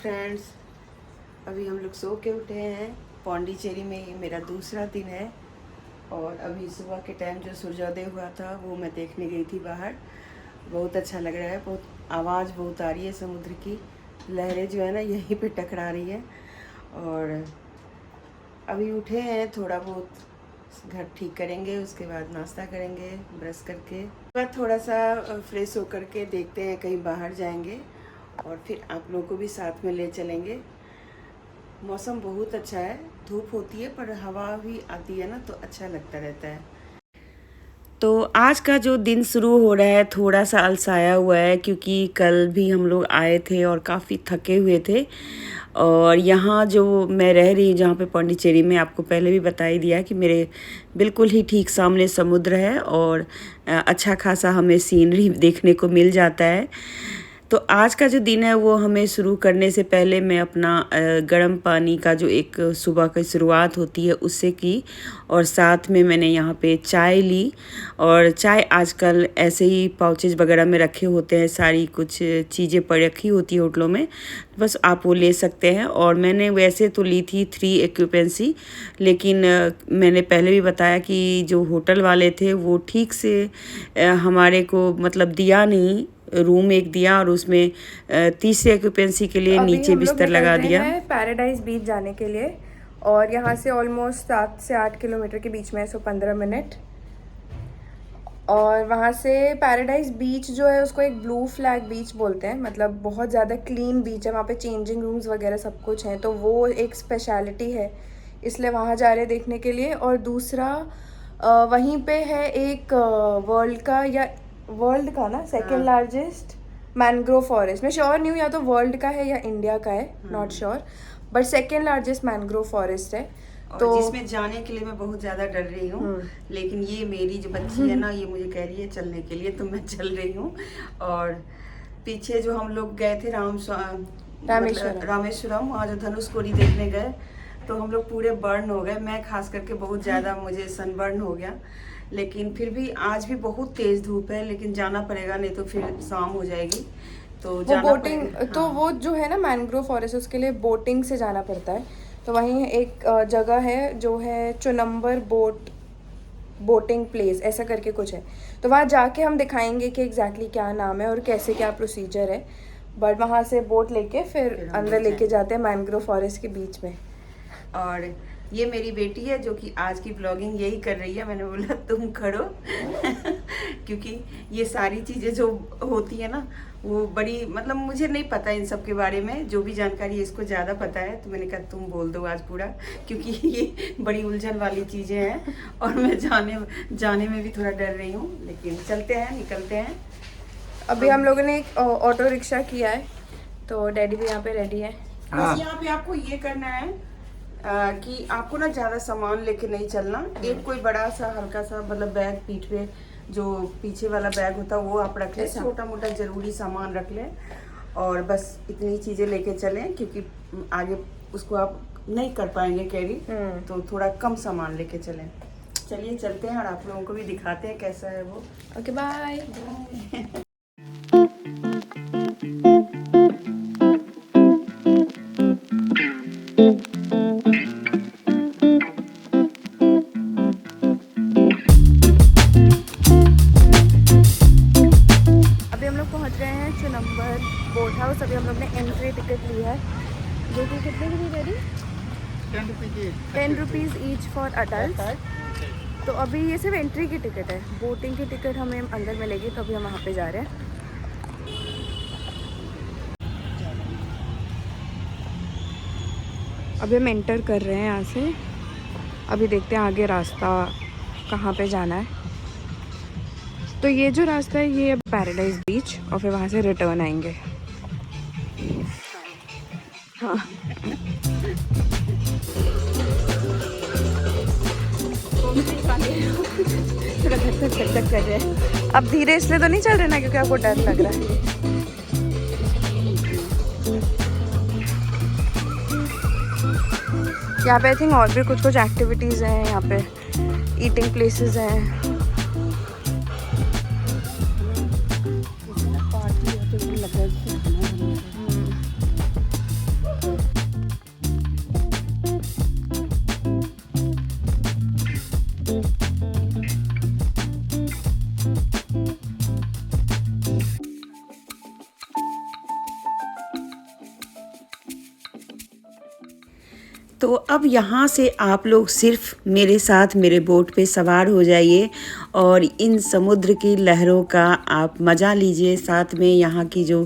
Friends, अभी हम लोग सो के उठे हैं। पौंडीचेरी में ये मेरा दूसरा दिन है और अभी सुबह के टाइम जो सूर्योदय हुआ था वो मैं देखने गई थी बाहर। बहुत अच्छा लग रहा है। बहुत आवाज़ बहुत आ रही है समुद्र की। लहरें जो है ना यहीं पे टकरा रही है। और अभी उठे हैं, थोड़ा बहुत घर ठीक करेंगे, उसके बाद नाश्ता करेंगे ब्रश करके। बाद थोड़ा सा फ्रेश होकर के देखते हैं, कहीं बाहर जाएंगे और फिर आप लोगों को भी साथ में ले चलेंगे। मौसम बहुत अच्छा है, धूप होती है पर हवा भी आती है ना, तो अच्छा लगता रहता है। तो आज का जो दिन शुरू हो रहा है थोड़ा सा अलसाया हुआ है, क्योंकि कल भी हम लोग आए थे और काफ़ी थके हुए थे। और यहाँ जो मैं रह रही हूँ, जहाँ पे पौंडीचेरी में, आपको पहले भी बता ही दिया कि मेरे बिल्कुल ही ठीक सामने समुद्र है और अच्छा खासा हमें सीनरी देखने को मिल जाता है। तो आज का जो दिन है वो हमें शुरू करने से पहले मैं अपना गर्म पानी का जो एक सुबह की शुरुआत होती है उससे की, और साथ में मैंने यहाँ पे चाय ली। और चाय आजकल ऐसे ही पाउचेज वगैरह में रखे होते हैं, सारी कुछ चीज़ें पड़ रखी होती है होटलों में, बस आप वो ले सकते हैं। और मैंने वैसे तो ली थी 3 एक्यूपेंसी, लेकिन मैंने पहले भी बताया कि जो होटल वाले थे वो ठीक से हमारे को मतलब दिया नहीं। रूम एक दिया और उसमें तीसरी एक्यूपेंसी के लिए नीचे बिस्तर लगा दिया। पैराडाइज बीच जाने के लिए, और यहाँ से ऑलमोस्ट 7 से 8 किलोमीटर के बीच में है, 15 मिनट। और वहाँ से पैराडाइज बीच जो है उसको एक ब्लू फ्लैग बीच बोलते हैं, मतलब बहुत ज़्यादा क्लीन बीच है। वहाँ पे चेंजिंग रूम्स वगैरह सब कुछ हैं, तो वो एक स्पेशलिटी है, इसलिए वहाँ जा रहे हैं देखने के लिए। और दूसरा वहीं पे है एक वर्ल्ड का ना सेकेंड लार्जेस्ट मैनग्रोव फॉरेस्ट। मैं श्योर नहीं हूँ या तो वर्ल्ड का है या इंडिया का है, not sure, but second largest mangrove forest है। तो जिसमें जाने के लिए मैं बहुत ज़्यादा डर रही हूँ, लेकिन ये मेरी जो बच्ची है ना, ये मुझे कह रही है चलने के लिए, तो मैं चल रही हूँ। और पीछे जो हम लोग गए थे रामेश्वरम, वहाँ जो धनुषकोडी देखने गए, तो हम लोग पूरे बर्न हो गए। मैं खास करके बहुत ज़्यादा, मुझे सनबर्न हो गया। लेकिन फिर भी आज भी बहुत तेज़ धूप है, लेकिन जाना पड़ेगा, नहीं तो फिर शाम हो जाएगी। तो वो बोटिंग तो वो जो है ना मैनग्रोव फॉरेस्ट, उसके लिए बोटिंग से जाना पड़ता है। तो वहीं एक जगह है जो है चुनम्बर बोटिंग प्लेस ऐसा करके कुछ है, तो वहाँ जाके हम दिखाएंगे कि एग्जैक्टली क्या नाम है और कैसे क्या प्रोसीजर है। बट वहाँ से बोट लेके फिर अंदर लेके जाते हैं मैनग्रोव फॉरेस्ट के बीच में। और ये मेरी बेटी है जो कि आज की ब्लॉगिंग यही कर रही है। मैंने बोला तुम करो क्योंकि ये सारी चीज़ें जो होती है ना, वो बड़ी, मतलब मुझे नहीं पता इन सब के बारे में, जो भी जानकारी है इसको ज़्यादा पता है, तो मैंने कहा तुम बोल दो आज पूरा, क्योंकि ये बड़ी उलझन वाली चीज़ें हैं और मैं जाने में भी थोड़ा डर रही हूँ। लेकिन चलते हैं, निकलते हैं। अभी हम लोगों ने एक ऑटो रिक्शा किया है, तो डैडी भी यहाँ पे रेडी है। यहाँ पे आपको ये करना है कि आपको ना ज़्यादा सामान लेके नहीं चलना। एक कोई बड़ा सा हल्का सा मतलब बैग पीठ पे, जो पीछे वाला बैग होता है वो आप रख लें, छोटा मोटा ज़रूरी सामान रख लें, और बस इतनी चीज़ें लेके चलें, क्योंकि आगे उसको आप नहीं कर पाएंगे कैरी, तो थोड़ा कम सामान लेके चलें। चलिए चलते हैं और आप लोगों को भी दिखाते हैं कैसा है वो। Okay bye. Boat house. अभी हम लोग ने एंट्री टिकट ली है, जो कि कितने की थी daddy? 10 rupees each for adult. तो अभी ये सिर्फ एंट्री की टिकट है, बोटिंग की टिकट हमें अंदर मिलेगी, तो अभी हम वहाँ पे जा रहे हैं। अभी हम एंटर कर रहे हैं यहाँ से। अभी देखते हैं आगे रास्ता कहाँ पे जाना है। तो ये जो रास्ता है ये पैराडाइज बीच, और फिर वहाँ से रिटर्न आएंगे। हाँ थोड़ा धक कर रहे हैं। अब धीरे इसलिए तो नहीं चल रहे ना, क्योंकि आपको डर लग रहा है। यहाँ पे आई थिंक और भी कुछ एक्टिविटीज़ हैं, यहाँ पे ईटिंग प्लेसेस हैं। तो अब यहाँ से आप लोग सिर्फ मेरे साथ मेरे बोट पे सवार हो जाइए और इन समुद्र की लहरों का आप मज़ा लीजिए। साथ में यहाँ की जो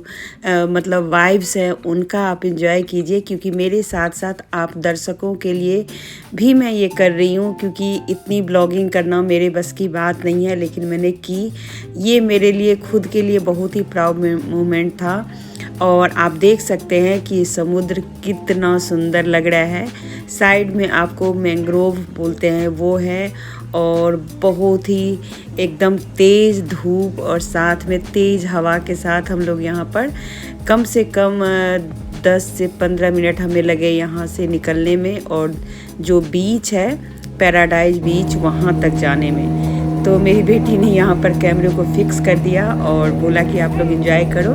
मतलब वाइब्स है उनका आप एंजॉय कीजिए, क्योंकि मेरे साथ साथ आप दर्शकों के लिए भी मैं ये कर रही हूँ, क्योंकि इतनी ब्लॉगिंग करना मेरे बस की बात नहीं है, लेकिन मैंने की। ये मेरे लिए खुद के लिए बहुत ही प्राउड मोमेंट था। और आप देख सकते हैं कि समुद्र कितना सुंदर लग रहा है। साइड में आपको मैंग्रोव बोलते हैं वो है, और बहुत ही एकदम तेज़ धूप और साथ में तेज़ हवा के साथ हम लोग यहाँ पर कम से कम 10 से 15 मिनट हमें लगे यहाँ से निकलने में, और जो बीच है पैराडाइज बीच वहाँ तक जाने में। तो मेरी बेटी ने यहाँ पर कैमरे को फिक्स कर दिया और बोला कि आप लोग एंजॉय करो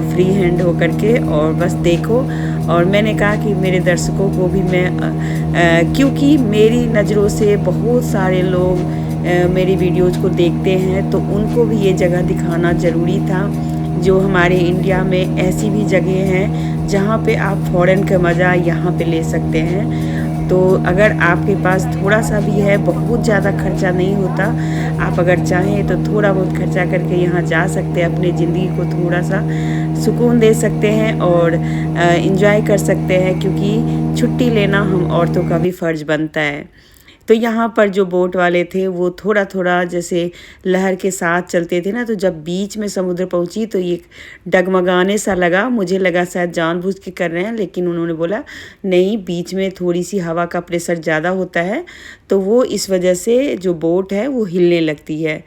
फ्री हैंड हो करके और बस देखो। और मैंने कहा कि मेरे दर्शकों को भी मैं क्योंकि मेरी नज़रों से बहुत सारे लोग मेरी वीडियोज़ को देखते हैं, तो उनको भी ये जगह दिखाना ज़रूरी था। जो हमारे इंडिया में ऐसी भी जगह हैं जहाँ पे आप फ़ॉरेन का मज़ा यहाँ पे ले सकते हैं। तो अगर आपके पास थोड़ा सा भी है, बहुत ज़्यादा खर्चा नहीं होता, आप अगर चाहें तो थोड़ा बहुत खर्चा करके यहाँ जा सकते हैं, अपनी ज़िंदगी को थोड़ा सा सुकून दे सकते हैं और एंजॉय कर सकते हैं, क्योंकि छुट्टी लेना हम औरतों का भी फ़र्ज़ बनता है। तो यहाँ पर जो बोट वाले थे वो थोड़ा थोड़ा जैसे लहर के साथ चलते थे ना, तो जब बीच में समुद्र पहुँची तो ये डगमगाने सा लगा। मुझे लगा शायद जानबूझ के कर रहे हैं, लेकिन उन्होंने बोला नहीं, बीच में थोड़ी सी हवा का प्रेशर ज़्यादा होता है, तो वो इस वजह से जो बोट है वो हिलने लगती है।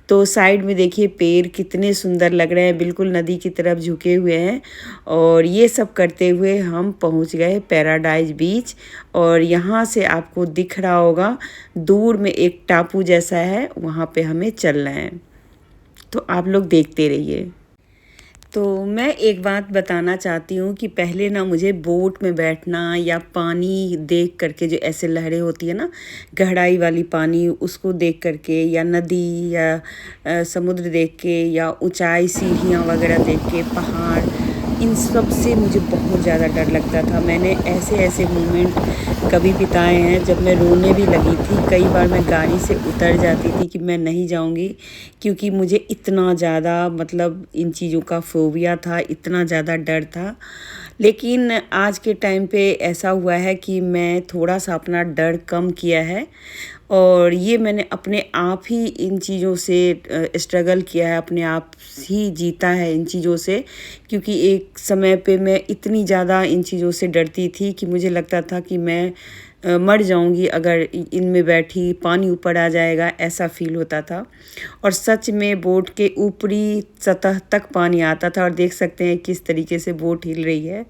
तो साइड में देखिए पेड़ कितने सुंदर लग रहे हैं, बिल्कुल नदी की तरफ झुके हुए हैं। और ये सब करते हुए हम पहुंच गए पैराडाइज बीच, और यहाँ से आपको दिख रहा होगा दूर में एक टापू जैसा है, वहाँ पे हमें चलना है। तो आप लोग देखते रहिए। तो मैं एक बात बताना चाहती हूँ कि पहले ना मुझे बोट में बैठना या पानी देख करके, जो ऐसे लहरें होती है ना गहराई वाली पानी, उसको देख करके, या नदी या समुद्र देख के, या ऊंचाई सीढ़ियाँ वगैरह देख के, पहाड़, इन सब से मुझे बहुत ज़्यादा डर लगता था। मैंने ऐसे मोमेंट कभी बिताए हैं जब मैं रोने भी लगी थी। कई बार मैं गाड़ी से उतर जाती थी कि मैं नहीं जाऊंगी, क्योंकि मुझे इतना ज़्यादा मतलब इन चीज़ों का फोबिया था, इतना ज़्यादा डर था। लेकिन आज के टाइम पे ऐसा हुआ है कि मैं थोड़ा सा अपना डर कम किया है, और ये मैंने अपने आप ही इन चीज़ों से स्ट्रगल किया है, अपने आप ही जीता है इन चीज़ों से। क्योंकि एक समय पे मैं इतनी ज़्यादा इन चीज़ों से डरती थी कि मुझे लगता था कि मैं मर जाऊंगी अगर इनमें बैठी, पानी ऊपर आ जाएगा, ऐसा फील होता था। और सच में बोट के ऊपरी सतह तक पानी आता था, और देख सकते हैं किस तरीके से बोट हिल रही है,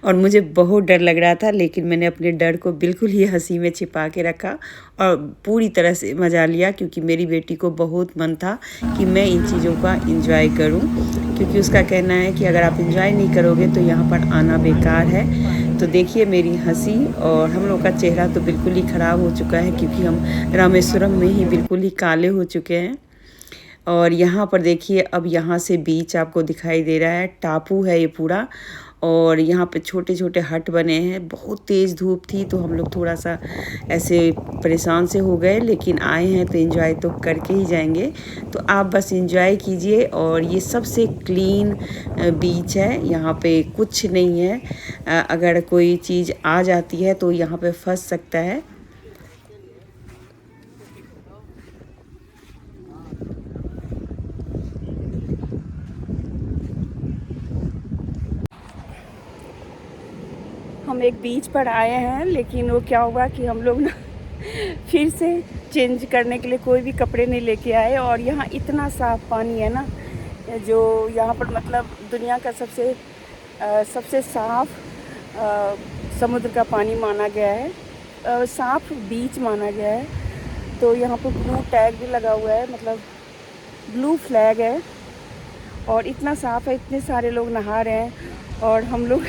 और मुझे बहुत डर लग रहा था। लेकिन मैंने अपने डर को बिल्कुल ही हंसी में छिपा के रखा और पूरी तरह से मज़ा लिया, क्योंकि मेरी बेटी को बहुत मन था कि मैं इन चीज़ों का एंजॉय करूं, क्योंकि उसका कहना है कि अगर आप एंजॉय नहीं करोगे तो यहाँ पर आना बेकार है। तो देखिए मेरी हंसी, और हम लोग का चेहरा तो बिल्कुल ही ख़राब हो चुका है, क्योंकि हम रामेश्वरम में ही बिल्कुल ही काले हो चुके हैं। और यहाँ पर देखिए अब यहाँ से बीच आपको दिखाई दे रहा है, टापू है ये पूरा, और यहाँ पे छोटे छोटे हट बने हैं। बहुत तेज़ धूप थी तो हम लोग थोड़ा सा ऐसे परेशान से हो गए, लेकिन आए हैं तो एंजॉय तो करके ही जाएंगे। तो आप बस एंजॉय कीजिए। और ये सबसे क्लीन बीच है, यहाँ पे कुछ नहीं है। अगर कोई चीज़ आ जाती है तो यहाँ पे फंस सकता है। हम एक बीच पर आए हैं, लेकिन वो क्या हुआ कि हम लोग ना फिर से चेंज करने के लिए कोई भी कपड़े नहीं लेके आए। और यहाँ इतना साफ़ पानी है ना, जो यहाँ पर मतलब दुनिया का सबसे साफ़ समुद्र का पानी माना गया है, साफ़ बीच माना गया है। तो यहाँ पर ब्लू टैग भी लगा हुआ है, मतलब ब्लू फ्लैग है, और इतना साफ़ है, इतने सारे लोग नहा रहे हैं। और हम लोग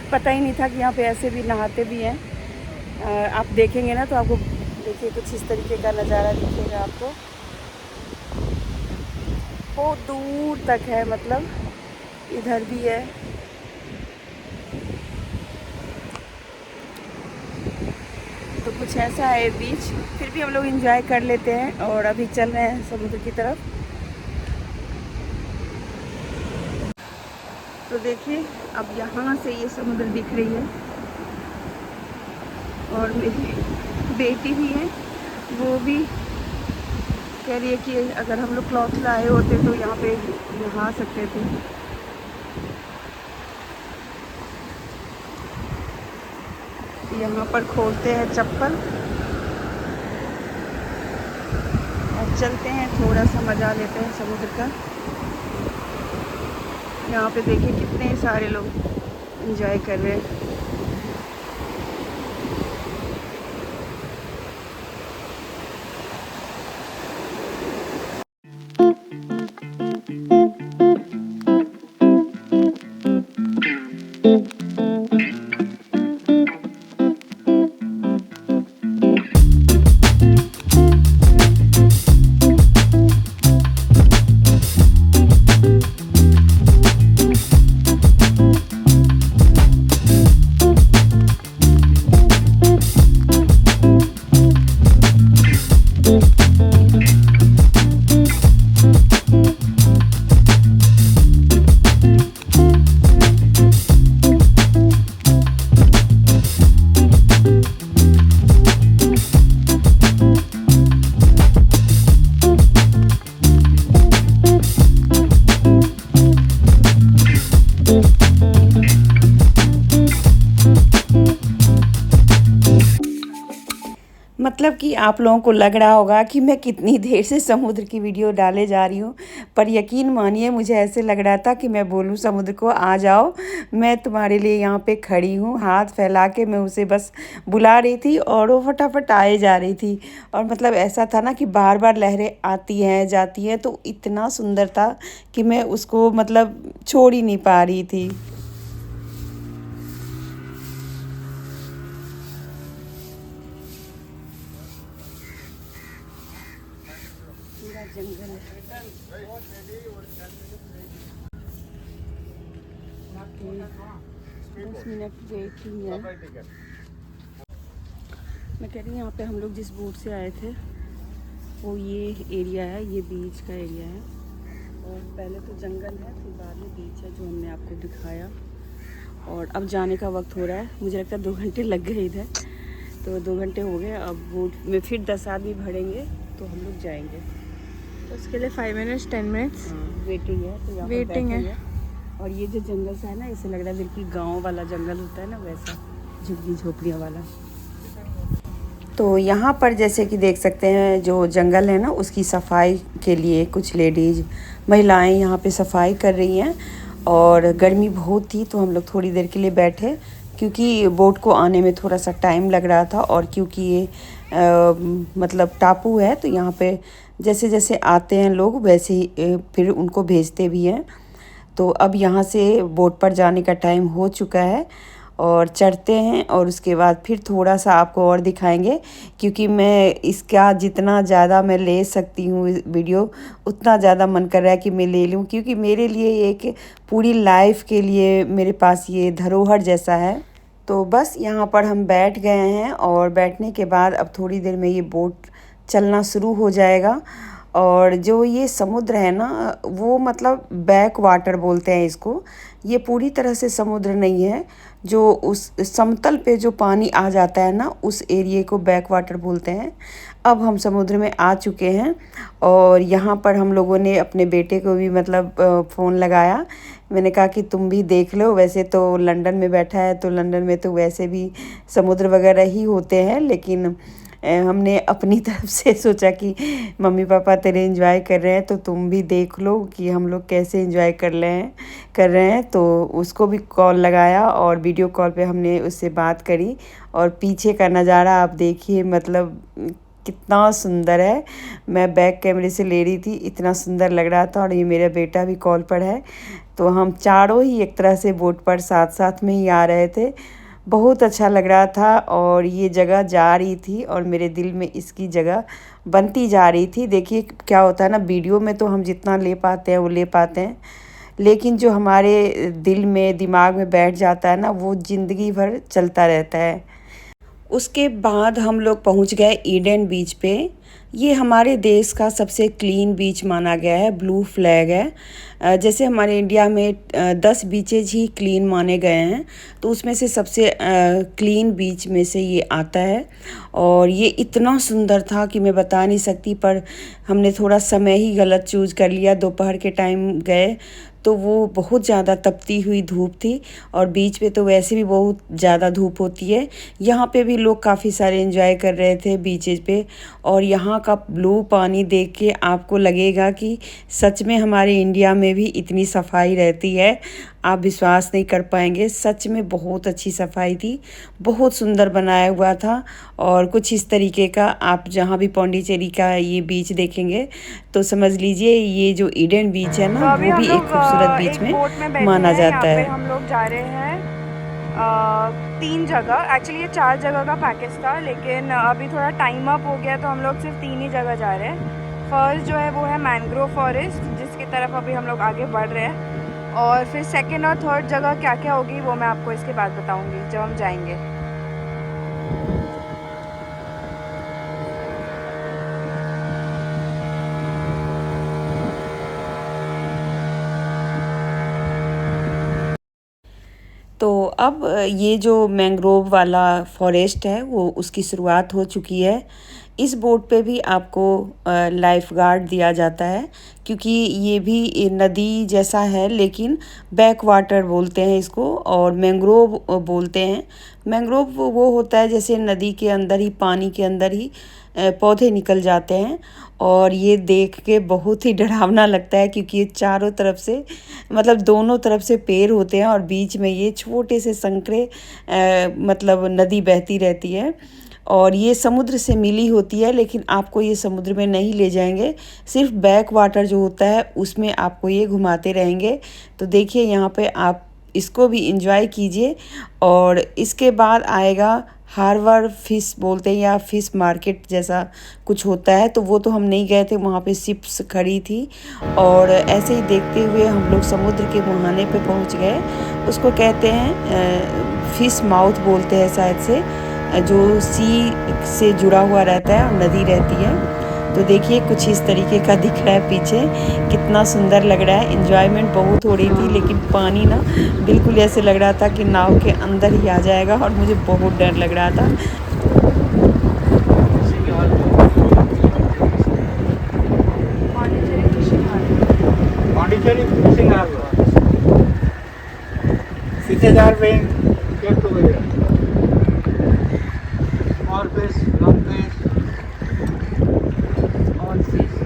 पता ही नहीं था कि यहाँ पे ऐसे भी नहाते भी हैं। आप देखेंगे ना तो आपको देखिए कुछ इस तरीके का नज़ारा दिखेगा आपको, बहुत दूर तक है, मतलब इधर भी है। कुछ ऐसा है बीच, फिर भी हम लोग एंजॉय कर लेते हैं। और अभी चल रहे हैं समुद्र की तरफ। तो देखिए अब यहाँ से ये समुद्र दिख रही है। और मेरी बेटी भी है, वो भी कह रही है कि अगर हम लोग क्लॉथ लाए होते तो यहाँ पे नहा सकते थे। यहाँ पर खोलते हैं चप्पल और चलते हैं, थोड़ा सा मज़ा लेते हैं समुद्र का। यहाँ पे देखिए कितने सारे लोग एंजॉय कर रहे हैं। मतलब कि आप लोगों को लग रहा होगा कि मैं कितनी देर से समुद्र की वीडियो डाले जा रही हूँ, पर यकीन मानिए मुझे ऐसे लग रहा था कि मैं बोलूँ समुद्र को आ जाओ, मैं तुम्हारे लिए यहाँ पे खड़ी हूँ। हाथ फैला के मैं उसे बस बुला रही थी और वो फटाफट आए जा रही थी। और मतलब ऐसा था ना कि बार बार लहरें आती हैं जाती हैं, तो इतना सुंदर था कि मैं उसको मतलब छोड़ ही नहीं पा रही थी। पूरा जंगल है। 10 मिनट वेट ही है। मैं कह रही हूँ यहाँ पे हम लोग जिस बोट से आए थे वो ये एरिया है, ये बीच का एरिया है। और पहले तो जंगल है, फिर बाद में बीच है जो हमने आपको दिखाया। और अब जाने का वक्त हो रहा है, मुझे लगता है 2 घंटे लग गए इधर, तो 2 घंटे हो गए। अब बोट में फिर 10 आदमी भरेंगे तो हम लोग जाएंगे। तो उसके लिए 5 मिनट्स 10 मिनट्स वेटिंग है, तो यहाँ वेटिंग है। और ये जो जंगल सा है ना, इसे लग रहा है बिल्कुल गांव वाला जंगल होता है ना, वैसा झुग्गी झोपड़ियाँ वाला। तो यहाँ पर जैसे कि देख सकते हैं जो जंगल है ना, उसकी सफाई के लिए कुछ लेडीज़ महिलाएं यहाँ पे सफाई कर रही हैं। और गर्मी बहुत थी तो हम लोग थोड़ी देर के लिए बैठे, क्योंकि बोट को आने में थोड़ा सा टाइम लग रहा था। और क्योंकि ये मतलब टापू है, तो यहाँ पे जैसे जैसे आते हैं लोग वैसे ही फिर उनको भेजते भी हैं। तो अब यहाँ से बोट पर जाने का टाइम हो चुका है और चढ़ते हैं, और उसके बाद फिर थोड़ा सा आपको और दिखाएंगे, क्योंकि मैं इसका जितना ज़्यादा मैं ले सकती हूँ वीडियो, उतना ज़्यादा मन कर रहा है कि मैं ले लूँ, क्योंकि मेरे लिए एक पूरी लाइफ के लिए मेरे पास ये धरोहर जैसा है। तो बस यहाँ पर हम बैठ गए हैं, और बैठने के बाद अब थोड़ी देर में ये बोट चलना शुरू हो जाएगा। और जो ये समुद्र है ना, वो मतलब बैक वाटर बोलते हैं इसको। ये पूरी तरह से समुद्र नहीं है, जो उस समतल पे जो पानी आ जाता है ना, उस एरिए को बैक वाटर बोलते हैं। अब हम समुद्र में आ चुके हैं, और यहाँ पर हम लोगों ने अपने बेटे को भी मतलब फ़ोन लगाया। मैंने कहा कि तुम भी देख लो, वैसे तो लंदन में बैठा है तो लंदन में तो वैसे भी समुद्र वगैरह ही होते हैं, लेकिन हमने अपनी तरफ से सोचा कि मम्मी पापा तेरे एंजॉय कर रहे हैं तो तुम भी देख लो कि हम लोग कैसे एंजॉय कर रहे हैं। तो उसको भी कॉल लगाया और वीडियो कॉल पे हमने उससे बात करी। और पीछे का नज़ारा आप देखिए, मतलब कितना सुंदर है। मैं बैक कैमरे से ले रही थी, इतना सुंदर लग रहा था। और ये मेरा बेटा भी कॉल पर है, तो हम चारों ही एक तरह से बोट पर साथ साथ में ही आ रहे थे। बहुत अच्छा लग रहा था, और ये जगह जा रही थी और मेरे दिल में इसकी जगह बनती जा रही थी। देखिए क्या होता है ना, वीडियो में तो हम जितना ले पाते हैं वो ले पाते हैं, लेकिन जो हमारे दिल में दिमाग में बैठ जाता है ना, वो ज़िंदगी भर चलता रहता है। उसके बाद हम लोग पहुंच गए ईडन बीच पे। ये हमारे देश का सबसे क्लीन बीच माना गया है, ब्लू फ्लैग है। जैसे हमारे इंडिया में 10 बीचेज ही क्लीन माने गए हैं, तो उसमें से सबसे क्लीन बीच में से ये आता है। और ये इतना सुंदर था कि मैं बता नहीं सकती, पर हमने थोड़ा समय ही गलत चूज़ कर लिया। दोपहर के टाइम गए तो वो बहुत ज़्यादा तपती हुई धूप थी, और बीच पे तो वैसे भी बहुत ज़्यादा धूप होती है। यहाँ पे भी लोग काफ़ी सारे एंजॉय कर रहे थे बीचेज पे, और यहाँ का ब्लू पानी देख के आपको लगेगा कि सच में हमारे इंडिया में भी इतनी सफाई रहती है। आप विश्वास नहीं कर पाएंगे, सच में बहुत अच्छी सफाई थी, बहुत सुंदर बनाया हुआ था। और कुछ इस तरीके का आप जहाँ भी पौंडीचेरी का ये बीच देखेंगे तो समझ लीजिए ये जो ईडन बीच है तो ना, अभी वो हम भी एक लोग खूबसूरत बीच एक में बोट में बैठे माना हैं। यहाँ जाता पे है। हम लोग जा रहे हैं 3 जगह। एक्चुअली ये 4 जगह का पैकेज था, लेकिन अभी थोड़ा टाइम अप हो गया तो हम लोग सिर्फ 3 ही जगह जा रहे हैं। फर्स्ट जो है वो है मैंग्रोव फॉरेस्ट, जिसकी तरफ अभी हम लोग आगे बढ़ रहे हैं। और फिर सेकेंड और थर्ड जगह क्या क्या होगी वो मैं आपको इसके बाद बताऊँगी जब हम जाएंगे। तो अब ये जो मैंग्रोव वाला फॉरेस्ट है वो उसकी शुरुआत हो चुकी है। इस बोट पे भी आपको लाइफ गार्ड दिया जाता है, क्योंकि ये भी नदी जैसा है, लेकिन बैक वाटर बोलते हैं इसको, और मैंग्रोव बोलते हैं। मैंग्रोव वो होता है जैसे नदी के अंदर ही, पानी के अंदर ही पौधे निकल जाते हैं। और ये देख के बहुत ही डरावना लगता है, क्योंकि ये चारों तरफ से, मतलब दोनों तरफ से पेड़ होते हैं, और बीच में ये छोटे से संकरे मतलब नदी बहती रहती है। और ये समुद्र से मिली होती है, लेकिन आपको ये समुद्र में नहीं ले जाएंगे, सिर्फ बैक वाटर जो होता है उसमें आपको ये घुमाते रहेंगे। तो देखिए यहाँ पे आप इसको भी इंजॉय कीजिए। और इसके बाद आएगा हार्बर फिश बोलते हैं, या फिश मार्केट जैसा कुछ होता है। तो वो तो हम नहीं गए थे, वहाँ पे शिप्स खड़ी थी, और ऐसे ही देखते हुए हम लोग समुद्र के मुहाने पे पहुँच गए। उसको कहते हैं फिश माउथ बोलते हैं शायद से, जो सी से जुड़ा हुआ रहता है और नदी रहती है। तो देखिए कुछ इस तरीके का दिख रहा है पीछे, कितना सुंदर लग रहा है। एंजॉयमेंट बहुत हो रही थी, लेकिन पानी ना बिल्कुल ऐसे लग रहा था कि नाव के अंदर ही आ जाएगा, और मुझे बहुत डर लग रहा था। Pondicherry fishing harbor. Fishes are being kept over here. Small fish, long fish, all fish.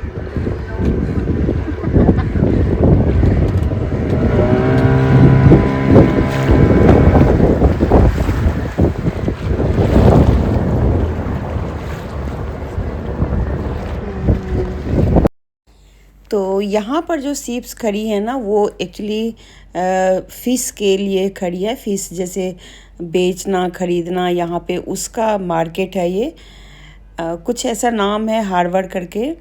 तो यहाँ पर जो शिप्स खड़ी है ना, वो एक्चुअली फ़िश के लिए खड़ी है। फ़िश जैसे बेचना खरीदना, यहाँ पे उसका मार्केट है ये। कुछ ऐसा नाम है हार्बर करके।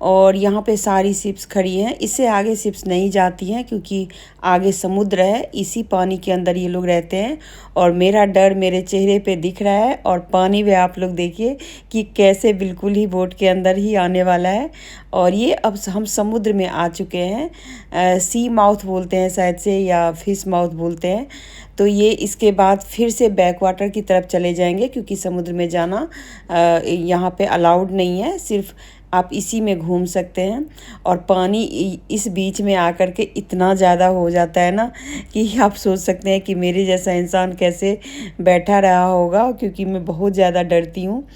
और यहाँ पे सारी शिप्स खड़ी हैं। इससे आगे शिप्स नहीं जाती हैं, क्योंकि आगे समुद्र है, इसी पानी के अंदर ये लोग रहते हैं। और मेरा डर मेरे चेहरे पे दिख रहा है, और पानी में आप लोग देखिए कि कैसे बिल्कुल ही बोट के अंदर ही आने वाला है। और ये अब हम समुद्र में आ चुके हैं। सी माउथ बोलते हैं शायद से, या फिश माउथ बोलते हैं। तो ये इसके बाद फिर से बैक वाटर की तरफ चले जाएंगे, क्योंकि समुद्र में जाना यहाँ पे अलाउड नहीं है, सिर्फ आप इसी में घूम सकते हैं। और पानी इस बीच में आकर के इतना ज़्यादा हो जाता है ना, कि आप सोच सकते हैं कि मेरे जैसा इंसान कैसे बैठा रहा होगा, क्योंकि मैं बहुत ज़्यादा डरती हूँ।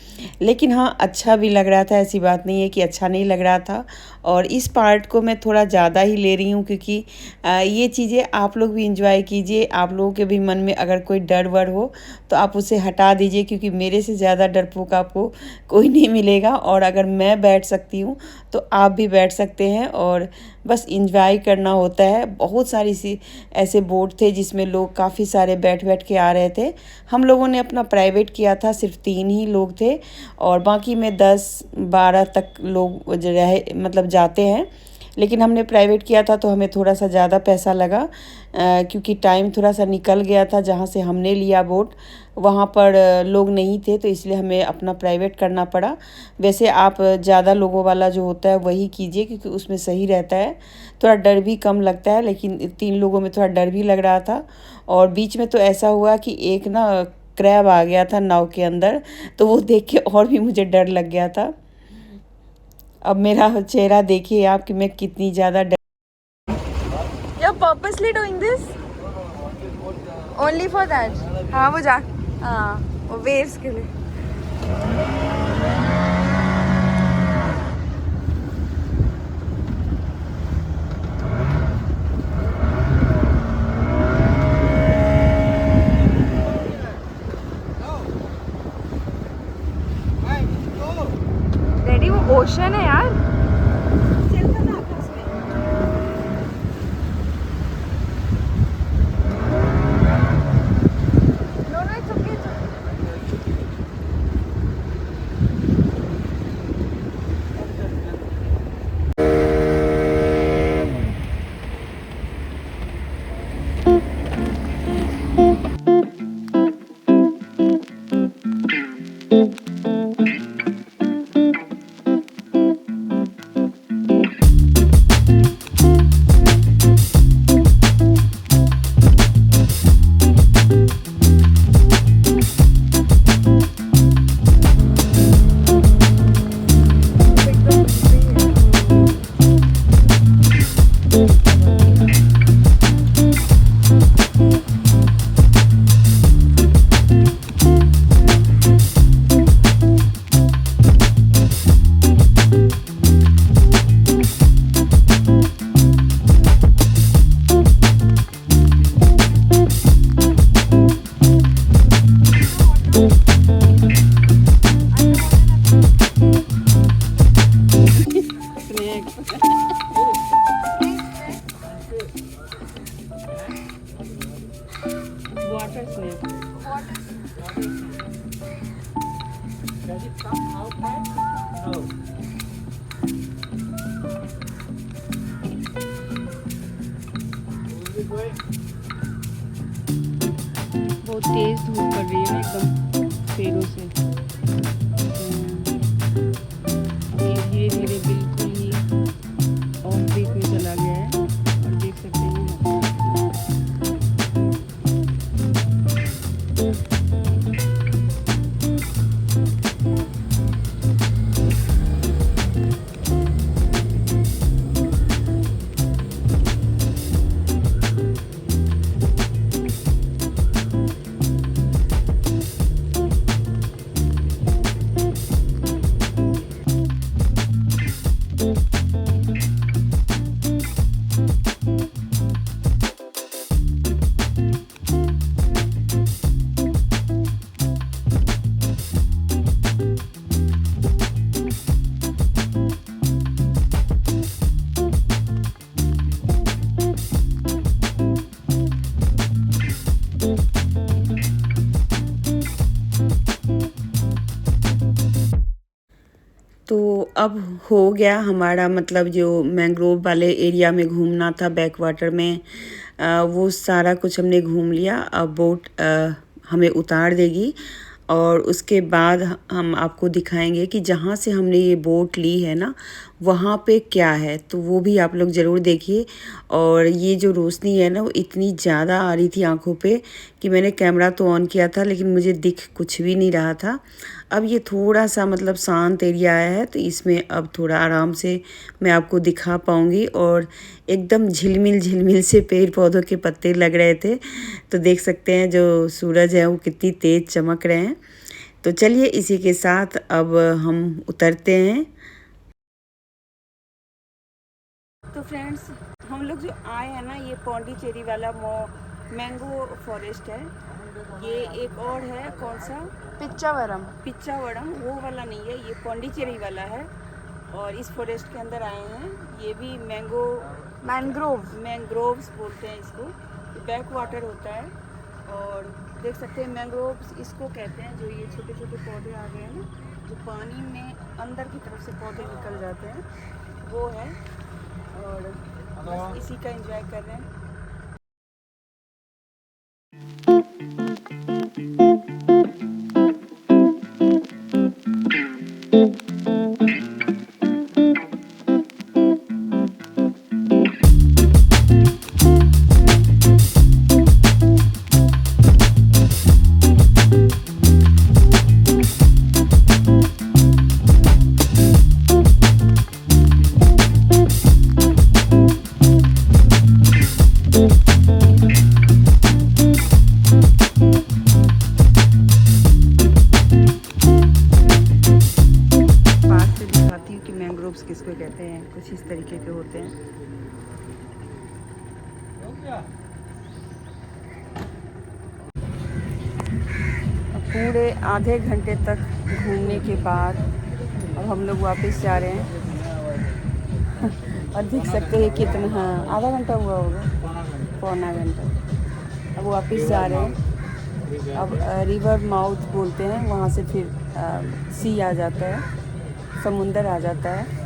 लेकिन हाँ, अच्छा भी लग रहा था, ऐसी बात नहीं है कि अच्छा नहीं लग रहा था। और इस पार्ट को मैं थोड़ा ज़्यादा ही ले रही हूँ, क्योंकि ये चीज़ें आप लोग भी इंजॉय कीजिए। आप लोगों के भी मन में अगर कोई डर वर हो तो आप उसे हटा दीजिए, क्योंकि मेरे से ज़्यादा डरपोक आपको कोई नहीं मिलेगा। और अगर मैं बैठ सकती हूँ तो आप भी बैठ सकते हैं, और बस इंजॉय करना होता है। बहुत सारी सी ऐसे बोट थे जिसमें लोग काफ़ी सारे बैठ बैठ के आ रहे थे। हम लोगों ने अपना प्राइवेट किया था, सिर्फ 3 ही लोग थे, और बाकी में 10-12 तक लोग रहे, मतलब जाते हैं। लेकिन हमने प्राइवेट किया था तो हमें थोड़ा सा ज़्यादा पैसा लगा, क्योंकि टाइम थोड़ा सा निकल गया था जहाँ से हमने लिया बोट। वहाँ पर लोग नहीं थे, तो इसलिए हमें अपना प्राइवेट करना पड़ा। वैसे आप ज़्यादा लोगों वाला जो होता है वही कीजिए, क्योंकि उसमें सही रहता है, थोड़ा डर भी कम लगता है। लेकिन 3 लोगों में थोड़ा डर भी लग रहा था। और बीच में तो ऐसा हुआ कि एक ना क्रैब आ गया था नाव के अंदर, तो वो देख के और भी मुझे डर लग गया था। अब मेरा चेहरा देखिए आप कि मैं कितनी ज़्यादा डर। You're purposely doing this? Only for that? हाँ वो जा, हाँ वो waves के लिए। डैडी वो ओशन है यार। No, no, it's okay, it's okay. Water snake. Does it come outside? No. Will be going. बहुत तेज धूप पड़ रही है ना, एकदम पेड़ों से। ये धीरे धीरे बिल्कुल ही ऑफ बीट में चला गया है, और देख सकते हैं। तो अब हो गया हमारा, मतलब जो मैंग्रोव वाले एरिया में घूमना था बैक वाटर में, वो सारा कुछ हमने घूम लिया। अब बोट हमें उतार देगी, और उसके बाद हम आपको दिखाएंगे कि जहाँ से हमने ये बोट ली है ना, वहाँ पे क्या है, तो वो भी आप लोग ज़रूर देखिए। और ये जो रोशनी है ना, वो इतनी ज़्यादा आ रही थी आंखों पे कि मैंने कैमरा तो ऑन किया था, लेकिन मुझे दिख कुछ भी नहीं रहा था। अब ये थोड़ा सा मतलब शांत एरिया आया है, तो इसमें अब थोड़ा आराम से मैं आपको दिखा पाऊँगी। और एकदम झिलमिल झिलमिल से पेड़ पौधों के पत्ते लग रहे थे, तो देख सकते हैं जो सूरज है वो कितनी तेज़ चमक रहे हैं। तो चलिए इसी के साथ अब हम उतरते हैं। तो फ्रेंड्स, हम लोग जो आए हैं ना, ये पौंडीचेरी वाला मैंगो फॉरेस्ट है। ये एक और है, कौन सा, पिच्चावरम, वो वाला नहीं है, ये पौंडीचेरी वाला है। और इस फॉरेस्ट के अंदर आए हैं। ये भी मैंग्रोव्स बोलते हैं इसको, बैक वाटर होता है। और देख सकते हैं मैंग्रोव्स इसको कहते हैं, जो ये छोटे छोटे पौधे आ गए हैं ना, जो पानी में अंदर की तरफ से पौधे निकल जाते हैं, वो है। और बस इसी का एंजॉय कर रहे हैं। किसको कहते हैं, कुछ इस तरीके के होते हैं। पूरे आधे घंटे तक घूमने के बाद अब हम लोग वापस जा रहे हैं। और देख सकते हैं कितना, हाँ आधा घंटा हुआ होगा, पौना घंटा। अब वापस जा रहे हैं। अब रिवर माउथ बोलते हैं, वहाँ से फिर सी आ जाता है, समुंदर आ जाता है।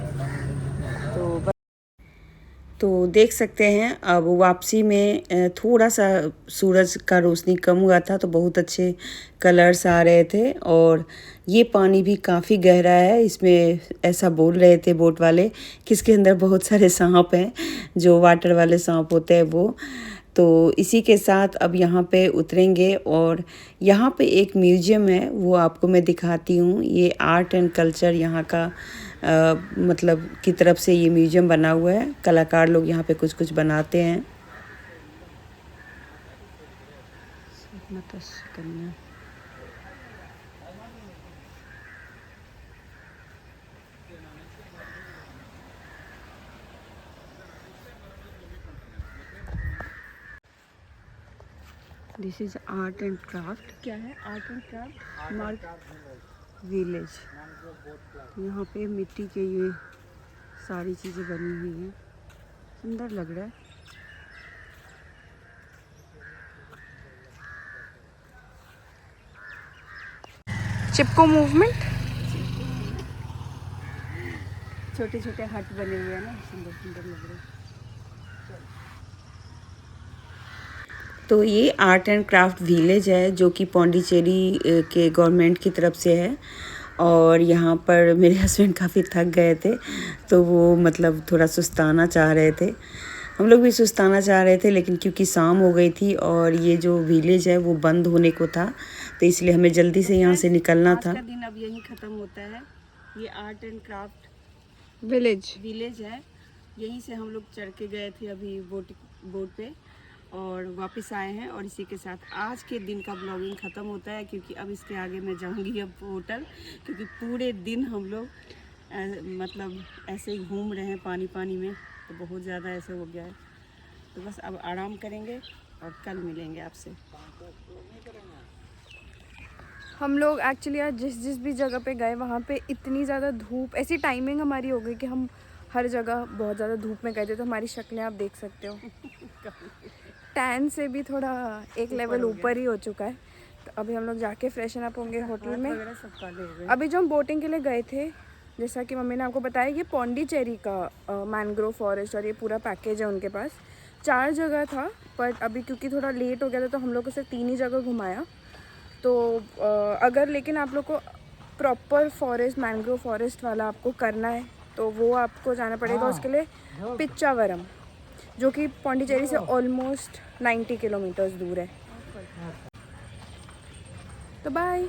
तो देख सकते हैं अब वापसी में थोड़ा सा सूरज का रोशनी कम हुआ था, तो बहुत अच्छे कलर्स आ रहे थे। और ये पानी भी काफ़ी गहरा है। इसमें ऐसा बोल रहे थे बोट वाले कि इसके अंदर बहुत सारे सांप हैं, जो वाटर वाले सांप होते हैं वो। तो इसी के साथ अब यहाँ पे उतरेंगे और यहाँ पे एक म्यूजियम है, वो आपको मैं दिखाती हूँ। ये आर्ट एंड कल्चर यहाँ का मतलब की तरफ से ये म्यूजियम बना हुआ है। कलाकार लोग यहाँ पे कुछ कुछ बनाते हैं। This is art and craft. क्या है art and craft? Mark village. यहाँ पे मिट्टी के ये सारी चीज़ें बनी हुई हैं, सुंदर लग रहा है। चिपको मूवमेंट, छोटे छोटे हट बने हुए हैं ना, सुंदर सुंदर लग रहे हैं। तो ये आर्ट एंड क्राफ्ट विलेज है, जो कि पौंडीचेरी के गवर्नमेंट की तरफ से है। और यहाँ पर मेरे हस्बैंड काफ़ी थक गए थे, तो वो मतलब थोड़ा सुस्ताना चाह रहे थे। हम लोग भी सुस्ताना चाह रहे थे, लेकिन क्योंकि शाम हो गई थी और ये जो विलेज है वो बंद होने को था, तो इसलिए हमें जल्दी से यहाँ से निकलना था। आज का दिन अब यहीं ख़त्म होता है। ये आर्ट एंड क्राफ्ट विलेज है। यहीं से हम लोग चढ़ के गए थे अभी बोट पे और वापस आए हैं। और इसी के साथ आज के दिन का ब्लॉगिंग ख़त्म होता है, क्योंकि अब इसके आगे मैं जाऊंगी अब होटल, क्योंकि पूरे दिन हम लोग मतलब ऐसे ही घूम रहे हैं पानी में, तो बहुत ज़्यादा ऐसे हो गया है। तो बस अब आराम करेंगे और कल मिलेंगे आपसे। हम लोग एक्चुअली आज जिस भी जगह पे गए वहाँ पे इतनी ज़्यादा धूप, ऐसी टाइमिंग हमारी हो गई कि हम हर जगह बहुत ज़्यादा धूप में गए थे, तो हमारी शक्लें आप देख सकते हो। टैन से भी थोड़ा एक लेवल ऊपर ही हो चुका है। तो अभी हम लोग जाके फ्रेशन अप होंगे होटल में। अभी जो हम बोटिंग के लिए गए थे, जैसा कि मम्मी ने आपको बताया, ये पौंडीचेरी का मैंग्रोव फॉरेस्ट और ये पूरा पैकेज है उनके पास। 4 जगह था, पर अभी क्योंकि थोड़ा लेट हो गया था तो हम लोग को सिर्फ 3 ही जगह घुमाया। तो अगर लेकिन आप लोग को प्रॉपर फॉरेस्ट, मैंग्रोव फॉरेस्ट वाला आपको करना है तो वो आपको जाना पड़ेगा उसके लिए पिच्चावरम, जो कि पौंडीचेरी से ऑलमोस्ट 90 किलोमीटर्स दूर है। तो बाय।